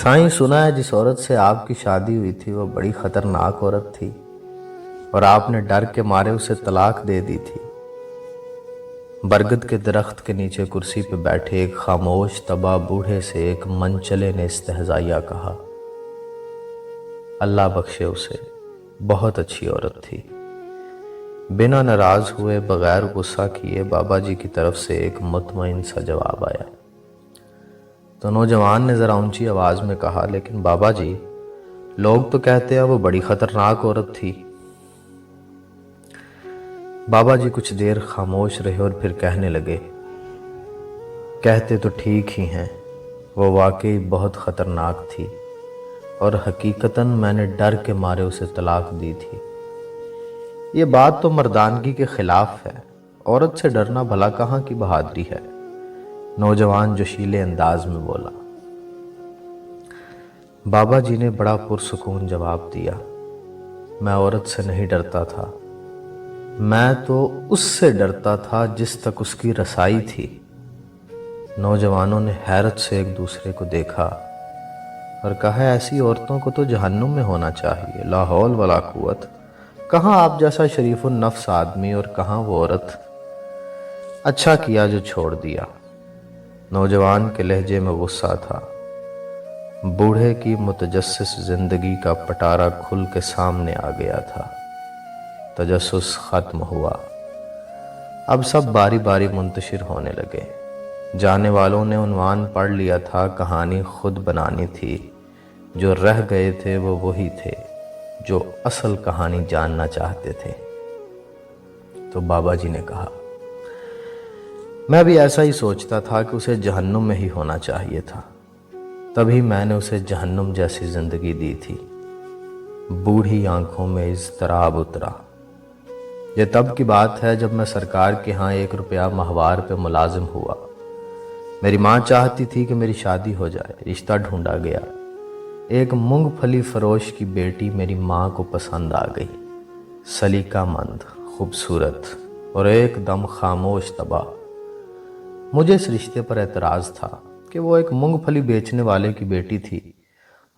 साईं, सुना है जिस औरत से आपकी शादी हुई थी वो बड़ी खतरनाक औरत थी और आपने डर के मारे उसे तलाक दे दी थी। बरगद के दरख्त के नीचे कुर्सी पे बैठे एक खामोश तबाह बूढ़े से एक मनचले ने इस्तेहज़ाइया कहा, अल्लाह बख्शे उसे, बहुत अच्छी औरत थी। बिना नाराज हुए, बगैर गुस्सा किए बाबा जी की तरफ से एक मुतमईन सा जवाब आया। तो नौजवान ने ज़रा ऊंची आवाज़ में कहा, लेकिन बाबा जी, लोग तो कहते हैं वो बड़ी खतरनाक औरत थी। बाबा जी कुछ देर खामोश रहे और फिर कहने लगे, कहते तो ठीक ही हैं, वो वाकई बहुत ख़तरनाक थी और हकीकतन मैंने डर के मारे उसे तलाक दी थी। ये बात तो मर्दानगी के खिलाफ है। औरत से डरना भला कहाँ की बहादुरी है। नौजवान जोशीले अंदाज में बोला। बाबा जी ने बड़ा पुरसुकून जवाब दिया, मैं औरत से नहीं डरता था, मैं तो उससे डरता था जिस तक उसकी रसाई थी। नौजवानों ने हैरत से एक दूसरे को देखा और कहा, ऐसी औरतों को तो जहन्नुम में होना चाहिए। ला हौल वला कुव्वत, कहाँ आप जैसा शरीफुन नफ्स आदमी और कहाँ वो औरत। अच्छा किया जो छोड़ दिया। नौजवान के लहजे में गुस्सा था। बूढ़े की मुतजस्सिस जिंदगी का पटारा खुल के सामने आ गया था। तजस्सुस खत्म हुआ। अब सब बारी बारी मुंतशिर होने लगे। जाने वालों ने उन्वान पढ़ लिया था, कहानी खुद बनानी थी। जो रह गए थे वो वही थे जो असल कहानी जानना चाहते थे। तो बाबा जी ने कहा, मैं भी ऐसा ही सोचता था कि उसे जहन्नुम में ही होना चाहिए था, तभी मैंने उसे जहन्नुम जैसी जिंदगी दी थी। बूढ़ी आंखों में इज़्तिराब उतरा। यह तब की बात है जब मैं सरकार के यहाँ 1 रुपया माहवार पे मुलाजिम हुआ। मेरी माँ चाहती थी कि मेरी शादी हो जाए। रिश्ता ढूंढा गया। एक मूंगफली फरोश की बेटी मेरी माँ को पसंद आ गई। सलीकामंद, खूबसूरत और एकदम खामोश तबाह। मुझे इस रिश्ते पर एतराज़ था कि वो एक मूंगफली बेचने वाले की बेटी थी।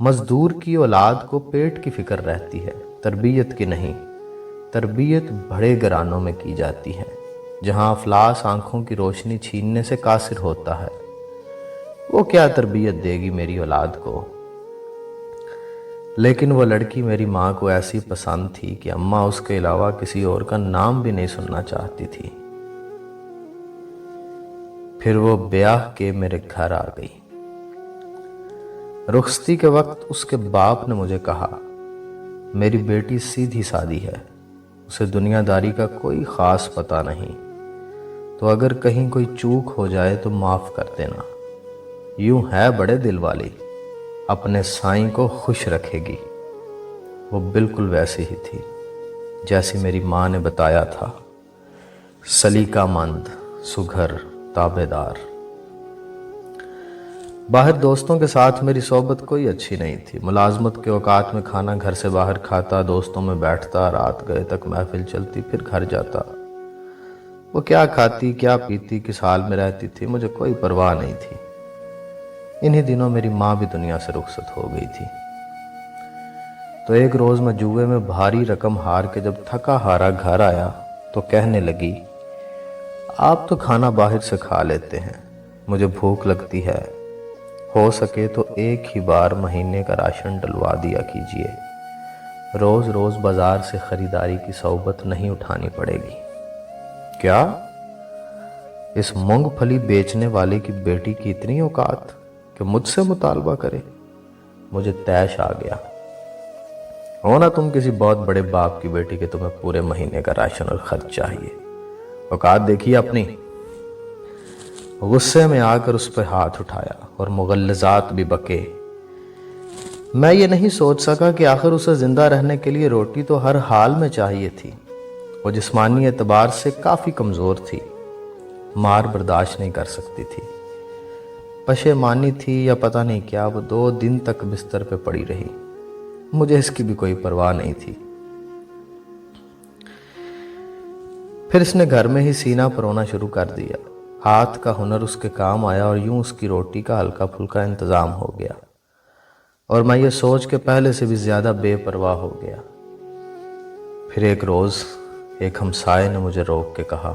मजदूर की औलाद को पेट की फिक्र रहती है, तरबियत की नहीं। तरबियत बड़े घरानों में की जाती है, जहाँ अफलास आंखों की रोशनी छीनने से कासिर होता है। वो क्या तरबियत देगी मेरी औलाद को। लेकिन वो लड़की मेरी माँ को ऐसी पसंद थी कि अम्मा उसके अलावा किसी और का नाम भी नहीं सुनना चाहती थी। फिर वो ब्याह के मेरे घर आ गई। रुखसती के वक्त उसके बाप ने मुझे कहा, मेरी बेटी सीधी सादी है, उसे दुनियादारी का कोई ख़ास पता नहीं, तो अगर कहीं कोई चूक हो जाए तो माफ़ कर देना। यूं है बड़े दिल वाली, अपने साईं को खुश रखेगी। वो बिल्कुल वैसी ही थी जैसी मेरी माँ ने बताया था। सलीकामंद, सुघर, ताबेदार। बाहर दोस्तों के साथ मेरी सोबत कोई अच्छी नहीं थी। मुलाजमत के औकात में खाना घर से बाहर खाता, दोस्तों में बैठता, रात गए तक महफिल चलती, फिर घर जाता। वो क्या खाती, क्या पीती, किस हाल में रहती थी, मुझे कोई परवाह नहीं थी। इन्हीं दिनों मेरी माँ भी दुनिया से रुखसत हो गई थी। तो एक रोज़ मैं जुए में भारी रकम हार के जब थका हारा घर आया तो कहने लगी, आप तो खाना बाहर से खा लेते हैं, मुझे भूख लगती है, हो सके तो एक ही बार महीने का राशन डलवा दिया कीजिए। रोज़ रोज़ बाजार से खरीदारी की सौबत नहीं उठानी पड़ेगी। क्या? इस मूंगफली बेचने वाले की बेटी की इतनी औकात कि मुझसे मुतालबा करे। मुझे तैश आ गया। हो ना तुम किसी बहुत बड़े बाप की बेटी के तुम्हें पूरे महीने का राशन और खर्च चाहिए। औकात देखिए अपनी। गुस्से में आकर उस पर हाथ उठाया और मुगल्लज़ात भी बके। मैं ये नहीं सोच सका कि आखिर उसे जिंदा रहने के लिए रोटी तो हर हाल में चाहिए थी। वो जिस्मानी एतबार से काफ़ी कमज़ोर थी, मार बर्दाश्त नहीं कर सकती थी। पशेमानी थी या पता नहीं क्या, वो 2 दिन तक बिस्तर पे पड़ी रही। मुझे इसकी भी कोई परवाह नहीं थी। फिर इसने घर में ही सीना परोना शुरू कर दिया। हाथ का हुनर उसके काम आया और यूं उसकी रोटी का हल्का फुल्का इंतज़ाम हो गया। اور میں یہ سوچ کے پہلے سے بھی زیادہ بے پرواہ ہو گیا۔ پھر ایک روز ایک ہمسائے نے مجھے روک کے کہا،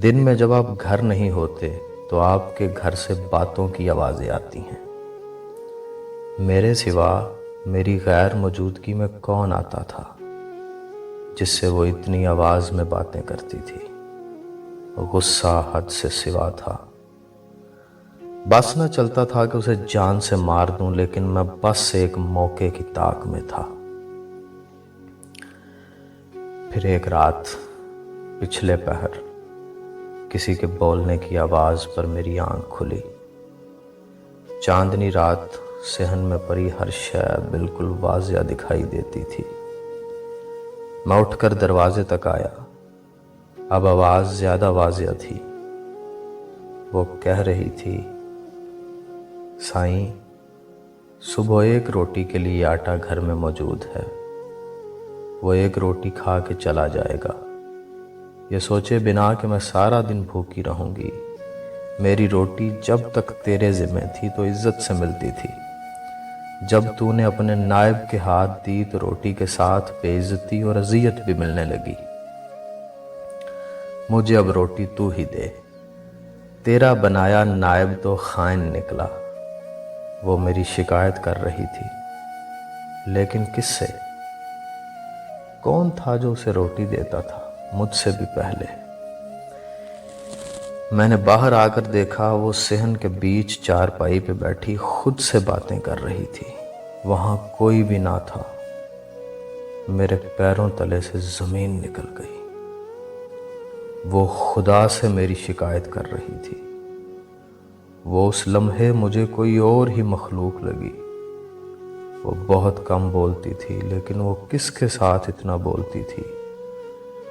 دن میں جب آپ گھر نہیں ہوتے تو آپ کے گھر سے باتوں کی آوازیں آتی ہیں۔ میرے سوا میری غیر موجودگی میں کون آتا تھا جس سے وہ اتنی آواز میں باتیں کرتی تھی؟ غصہ حد سے سوا تھا۔ بس نہ چلتا تھا کہ اسے جان سے مار دوں، لیکن میں بس ایک موقع کی طاق میں تھا۔ پھر ایک رات پچھلے پہر کسی کے بولنے کی آواز پر میری آنکھ کھلی۔ چاندنی رات صحن میں پڑی ہر شے بالکل واضح دکھائی دیتی تھی۔ میں اٹھ کر دروازے تک آیا۔ اب آواز زیادہ واضح تھی۔ وہ کہہ رہی تھی، سائیں، صبح ایک روٹی کے لیے آٹا گھر میں موجود ہے، وہ ایک روٹی کھا کے چلا جائے گا، یہ سوچے بنا کہ میں سارا دن بھوکی رہوں گی۔ میری روٹی جب تک تیرے ذمہ تھی تو عزت سے ملتی تھی، جب تو نے اپنے نائب کے ہاتھ دی تو روٹی کے ساتھ بے عزتی اور اذیت بھی ملنے لگی۔ مجھے اب روٹی تو ہی دے، تیرا بنایا نائب تو خائن نکلا۔ وہ میری شکایت کر رہی تھی، لیکن کس سے؟ کون تھا جو اسے روٹی دیتا تھا مجھ سے بھی پہلے؟ میں نے باہر آ کر دیکھا، وہ صحن کے بیچ چارپائی پہ بیٹھی خود سے باتیں کر رہی تھی۔ وہاں کوئی بھی نہ تھا۔ میرے پیروں تلے سے زمین نکل گئی۔ وہ خدا سے میری شکایت کر رہی تھی۔ وہ اس لمحے مجھے کوئی اور ہی مخلوق لگی۔ وہ بہت کم بولتی تھی، لیکن وہ کس کے ساتھ اتنا بولتی تھی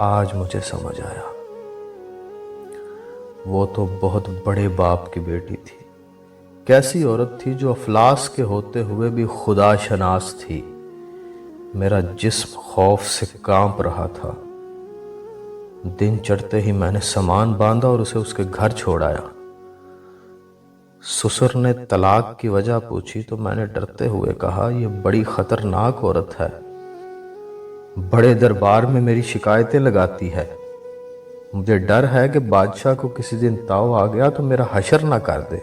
آج مجھے سمجھ آیا۔ وہ تو بہت بڑے باپ کی بیٹی تھی۔ کیسی عورت تھی جو افلاس کے ہوتے ہوئے بھی خدا شناس تھی۔ میرا جسم خوف سے کانپ رہا تھا۔ دن چڑھتے ہی میں نے سامان باندھا اور اسے اس کے گھر چھوڑ آیا۔ سسر نے طلاق کی وجہ پوچھی تو میں نے ڈرتے ہوئے کہا، یہ بڑی خطرناک عورت ہے، بڑے دربار میں میری شکایتیں لگاتی ہے، مجھے ڈر ہے کہ بادشاہ کو کسی دن تاؤ آ گیا تو میرا حشر نہ کر دے۔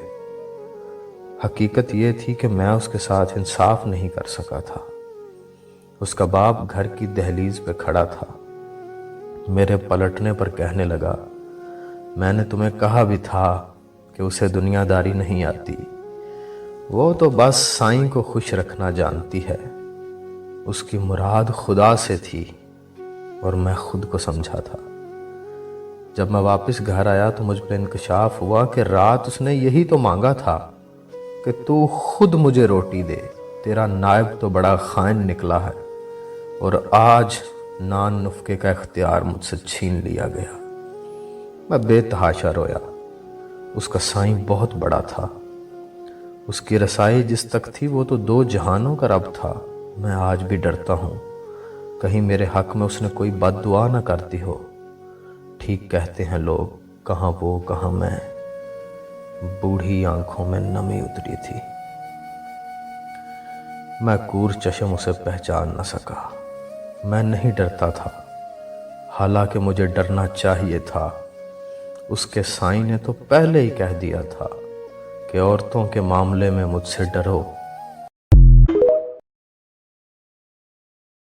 حقیقت یہ تھی کہ میں اس کے ساتھ انصاف نہیں کر سکا تھا۔ اس کا باپ گھر کی دہلیز پہ کھڑا تھا۔ میرے پلٹنے پر کہنے لگا، میں نے تمہیں کہا بھی تھا کہ اسے دنیا داری نہیں آتی، وہ تو بس سائیں کو خوش رکھنا جانتی ہے، اس کی مراد خدا سے تھی اور میں خود کو سمجھا تھا۔ جب میں واپس گھر آیا تو مجھ پہ انکشاف ہوا کہ رات اس نے یہی تو مانگا تھا کہ تو خود مجھے روٹی دے، تیرا نائب تو بڑا خائن نکلا ہے، اور آج نان نفقے کا اختیار مجھ سے چھین لیا گیا۔ میں بے تحاشا رویا۔ اس کا سائیں بہت بڑا تھا، اس کی رسائی جس تک تھی وہ تو 2 جہانوں کا رب تھا۔ میں آج بھی ڈرتا ہوں کہیں میرے حق میں اس نے کوئی بد دعا نہ کرتی ہو۔ ٹھیک کہتے ہیں لوگ، کہاں وہ کہاں میں۔ بوڑھی آنکھوں میں نمی اتری تھی۔ میں کور چشم اسے پہچان نہ سکا۔ میں نہیں ڈرتا تھا، حالانکہ مجھے ڈرنا چاہیے تھا۔ اس کے سائیں نے تو پہلے ہی کہہ دیا تھا کہ عورتوں کے معاملے میں مجھ سے ڈرو۔